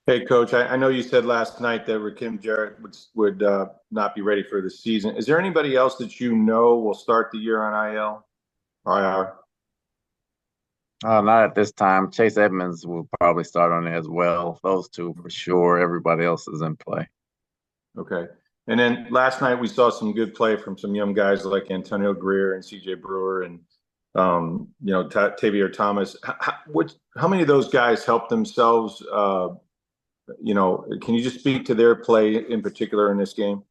Hey, Coach, I know you said last night that Rakim Jarrett would not be ready for the season. Is there anybody else that you know will start the year on IL? IR? Not at this time. Chase Edmonds will probably start on it as well. Those two for sure. Everybody else is in play. Okay. And then last night we saw some good play from some young guys like Antonio Greer and CJ Brewer and Tavier Thomas. How many of those guys helped themselves? Can you just speak to their play in particular in this game?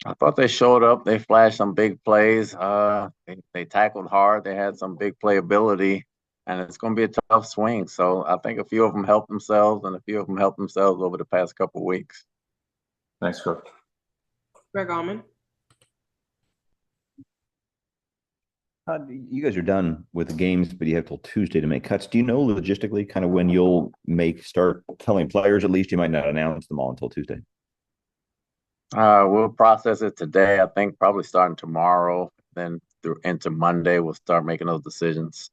I thought they showed up. They flashed some big plays. They tackled hard. They had some big playability, and it's going to be a tough swing. So I think a few of them helped themselves, and a few of them helped themselves over the past couple of weeks. Thanks, Coach. Greg Allman. You guys are done with the games, but you have till Tuesday to make cuts. Do you know logistically kind of when you'll start telling players? At least you might not announce them all until Tuesday. We'll process it today. I think probably starting tomorrow, then through into Monday, we'll start making those decisions.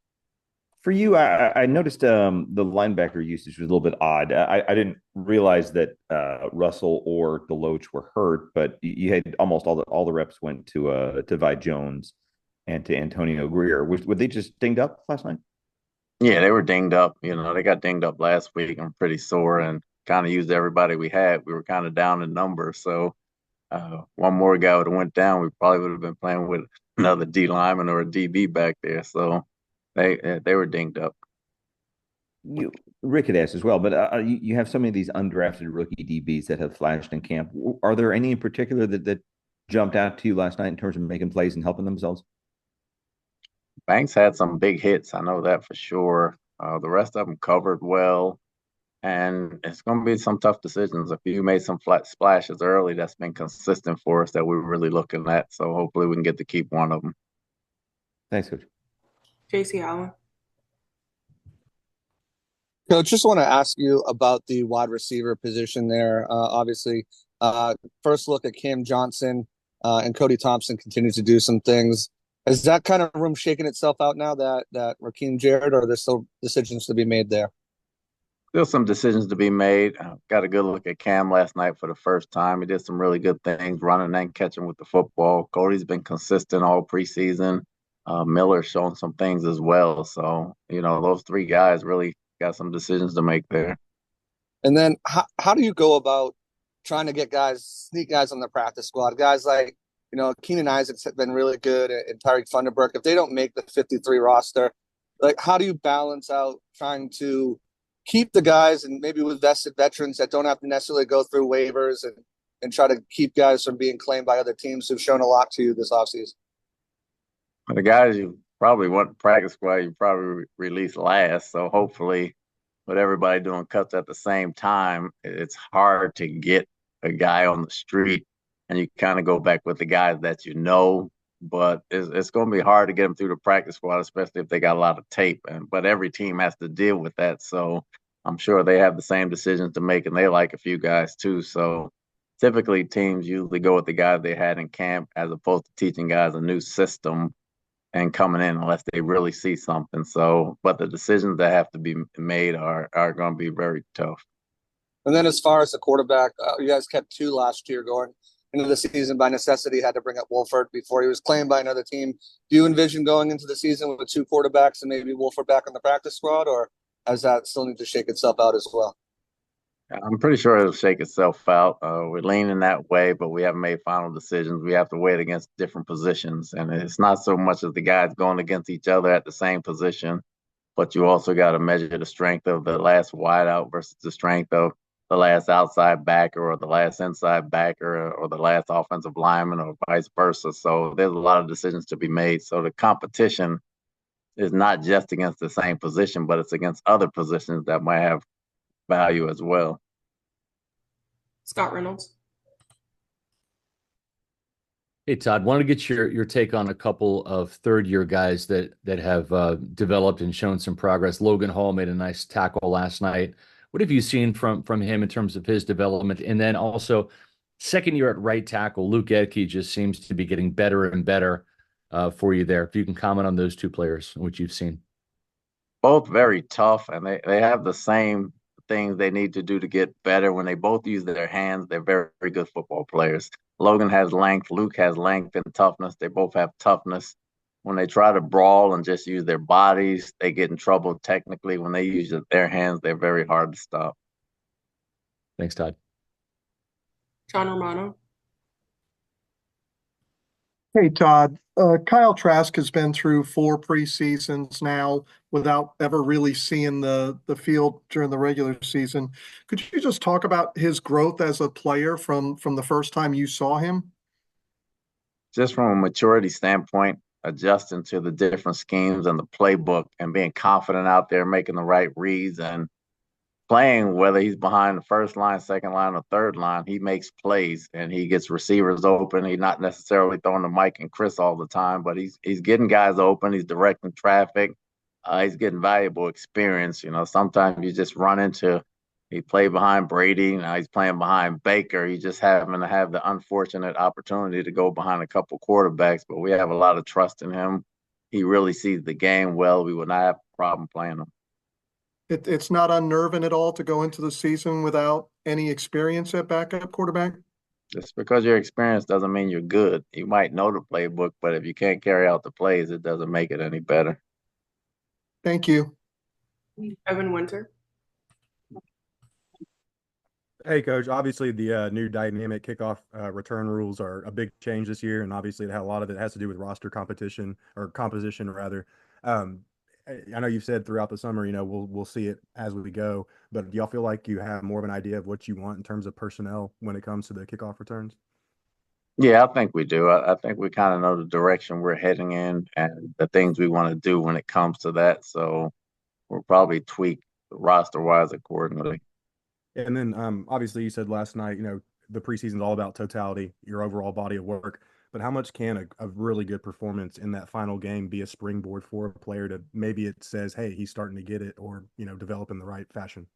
For you, I noticed the linebacker usage was a little bit odd. I didn't realize that Russell or Deloach were hurt, but you had almost all the reps went to Vi Jones and to Antonio Greer. Were they just dinged up last night? Yeah, they were dinged up. They got dinged up last week. I'm pretty sore and kind of used everybody we had. We were kind of down in numbers, so one more guy would have went down. We probably would have been playing with another D lineman or a DB back there. So they were dinged up. Rick had asked as well, but you have so many of these undrafted rookie DBs that have flashed in camp. Are there any in particular that jumped out to you last night in terms of making plays and helping themselves? Banks had some big hits. I know that for sure. The rest of them covered well, and it's going to be some tough decisions. If you made some flat splashes early, that's been consistent for us that we're really looking at. So hopefully we can get to keep one of them. Thanks, Coach. JC Allen. Coach, just want to ask you about the wide receiver position there. Obviously, first look at Cam Johnson and Cody Thompson continues to do some things. Is that kind of room shaking itself out now that Raheem Jarrett, or are there still decisions to be made there? Still some decisions to be made. Got a good look at Cam last night for the first time. He did some really good things, running and catching with the football. Cody's been consistent all preseason. Miller's shown some things as well. So, those three guys really got some decisions to make there. And then how do you go about trying to get sneak guys on the practice squad? Guys like, Keenan Isaacs have been really good, and Tyreek Thunderberg. If they don't make the 53 roster, like, how do you balance out trying to keep the guys and maybe with vested veterans that don't have to necessarily go through waivers and try to keep guys from being claimed by other teams who've shown a lot to you this offseason? The guys you probably want to practice squad, you probably release last. So hopefully, with everybody doing cuts at the same time, it's hard to get a guy on the street, and you kind of go back with the guys that you know. But it's going to be hard to get them through the practice squad, especially if they got a lot of tape. But every team has to deal with that. So I'm sure they have the same decisions to make, and they like a few guys too. So typically teams usually go with the guys they had in camp as opposed to teaching guys a new system and coming in unless they really see something. So, but the decisions that have to be made are going to be very tough. And then as far as the quarterback, you guys kept two last year going into the season by necessity, had to bring up Wolford before he was claimed by another team. Do you envision going into the season with two quarterbacks and maybe Wolford back on the practice squad, or does that still need to shake itself out as well? I'm pretty sure it'll shake itself out. We're leaning that way, but we haven't made final decisions. We have to weigh it against different positions. And it's not so much as the guys going against each other at the same position, but you also got to measure the strength of the last wideout versus the strength of the last outside backer or the last inside backer or the last offensive lineman or vice versa. So there's a lot of decisions to be made. So the competition is not just against the same position, but it's against other positions that might have value as well. Scott Reynolds. Hey, Todd, want to get your take on a couple of third-year guys that have developed and shown some progress. Logan Hall made a nice tackle last night. What have you seen from him in terms of his development? And then also, second year at right tackle, Luke Edke just seems to be getting better and better for you there. If you can comment on those two players, what you've seen. Both very tough, and they have the same things they need to do to get better. When they both use their hands, they're very, very good football players. Logan has length, Luke has length and toughness. They both have toughness. When they try to brawl and just use their bodies, they get in trouble technically. When they use their hands, they're very hard to stop. Thanks, Todd. John Romano. Hey, Todd. Kyle Trask has been through 4 preseasons now without ever really seeing the field during the regular season. Could you just talk about his growth as a player from the first time you saw him? Just from a maturity standpoint, adjusting to the different schemes and the playbook and being confident out there, making the right reads and playing, whether he's behind the first line, second line, or third line, he makes plays and he gets receivers open. He's not necessarily throwing to Mike and Chris all the time, but he's getting guys open. He's directing traffic. He's getting valuable experience. Sometimes you just run into, he played behind Brady. Now he's playing behind Baker. He just having to have the unfortunate opportunity to go behind a couple quarterbacks, but we have a lot of trust in him. He really sees the game well. We would not have a problem playing him. It's not unnerving at all to go into the season without any experience at backup quarterback? Just because your experience doesn't mean you're good. You might know the playbook, but if you can't carry out the plays, it doesn't make it any better. Thank you. Evan Winter. Hey, Coach. Obviously, the new dynamic kickoff return rules are a big change this year, and obviously, a lot of it has to do with roster competition or composition, rather. I know you've said throughout the summer, we'll see it as we go, but do y'all feel like you have more of an idea of what you want in terms of personnel when it comes to the kickoff returns? Yeah, I think we do. I think we kind of know the direction we're heading in and the things we want to do when it comes to that. So we'll probably tweak roster-wise accordingly. And then obviously you said last night, the preseason is all about totality, your overall body of work. But how much can a really good performance in that final game be a springboard for a player to maybe it says, hey, he's starting to get it or, develop in the right fashion?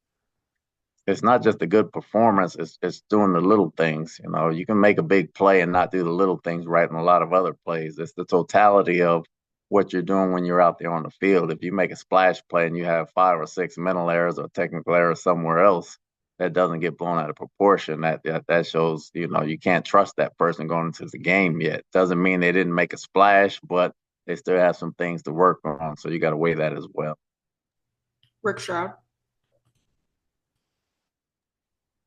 It's not just a good performance. It's doing the little things. You can make a big play and not do the little things right in a lot of other plays. It's the totality of what you're doing when you're out there on the field. If you make a splash play and you have 5 or 6 mental errors or technical errors somewhere else, that doesn't get blown out of proportion. That shows, you can't trust that person going into the game yet. Doesn't mean they didn't make a splash, but they still have some things to work on. So you got to weigh that as well. Rick Stroud.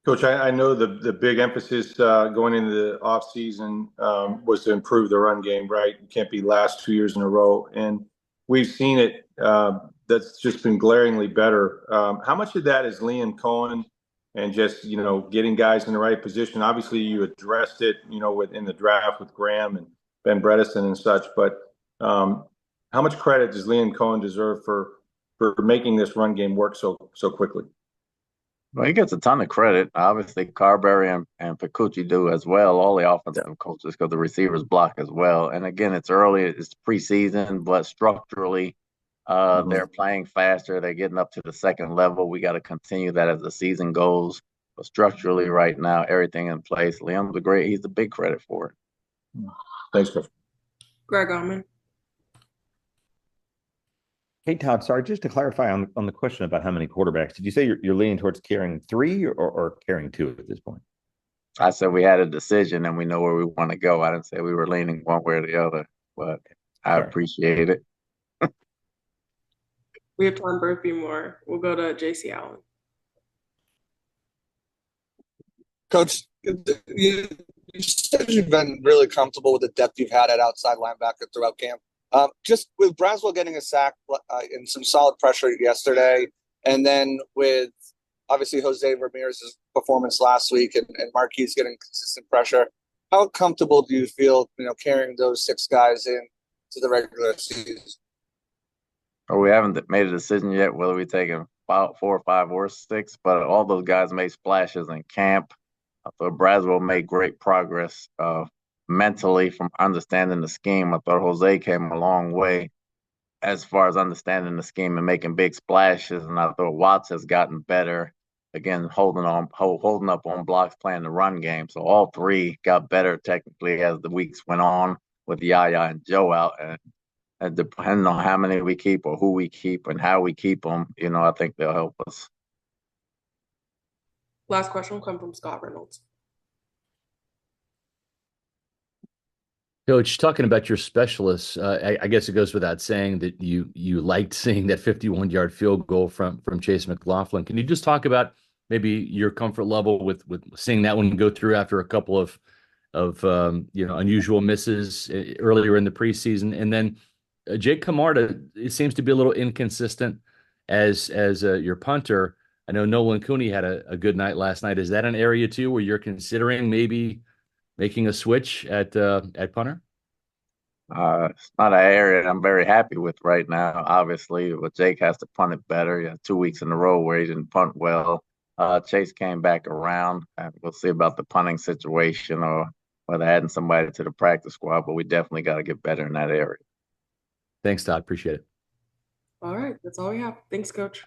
Coach, I know the big emphasis going into the offseason was to improve the run game, right? You can't be last 2 years in a row. And we've seen it. That's just been glaringly better. How much of that is Liam Cohen and just, getting guys in the right position? Obviously, you addressed it, within the draft with Graham and Ben Bredesen and such. But how much credit does Liam Cohen deserve for making this run game work so quickly? Well, he gets a ton of credit. Obviously, Carberry and Picucci do as well, all the offensive coaches, because the receivers block as well. And again, it's early, it's preseason, but structurally, they're playing faster. They're getting up to the second level. We got to continue that as the season goes. But structurally, right now, everything in place. Liam's he's the big credit for it. Thanks, Coach. Greg Oman. Hey, Todd, sorry, just to clarify on the question about how many quarterbacks, did you say you're leaning towards carrying 3 or carrying 2 at this point? I said we had a decision and we know where we want to go. I didn't say we were leaning one way or the other, but I appreciate it. We have Tom Burpee more. We'll go to JC Allen. Coach, you said you've been really comfortable with the depth you've had at outside linebacker throughout camp. Just with Braswell getting a sack and some solid pressure yesterday, and then with obviously Jose Ramirez's performance last week and Marquise getting consistent pressure, how comfortable do you feel, carrying those 6 guys in to the regular season? Well, we haven't made a decision yet whether we take him 4 or 5 or 6, but all those guys made splashes in camp. I thought Braswell made great progress mentally from understanding the scheme. I thought Jose came a long way as far as understanding the scheme and making big splashes. And I thought Watts has gotten better, again, holding up on blocks, playing the run game. So all 3 got better technically as the weeks went on with Yaya and Joe out. And depending on how many we keep or who we keep and how we keep them, I think they'll help us. Last question will come from Scott Reynolds. Coach, talking about your specialists, I guess it goes without saying that you liked seeing that 51-yard field goal from Chase McLaughlin. Can you just talk about maybe your comfort level with seeing that one go through after a couple of unusual misses earlier in the preseason, and then Jake Camarda, it seems to be a little inconsistent as your punter. I know Nolan Cooney had a good night last night. Is that an area too where you're considering maybe making a switch at punter? It's not an area I'm very happy with right now. Obviously, but Jake has to punt it better. 2 weeks in a row where he didn't punt well. Chase came back around. We'll see about the punting situation or whether adding somebody to the practice squad, but we definitely got to get better in that area. Thanks, Todd. Appreciate it. All right, that's all we have. Thanks, Coach.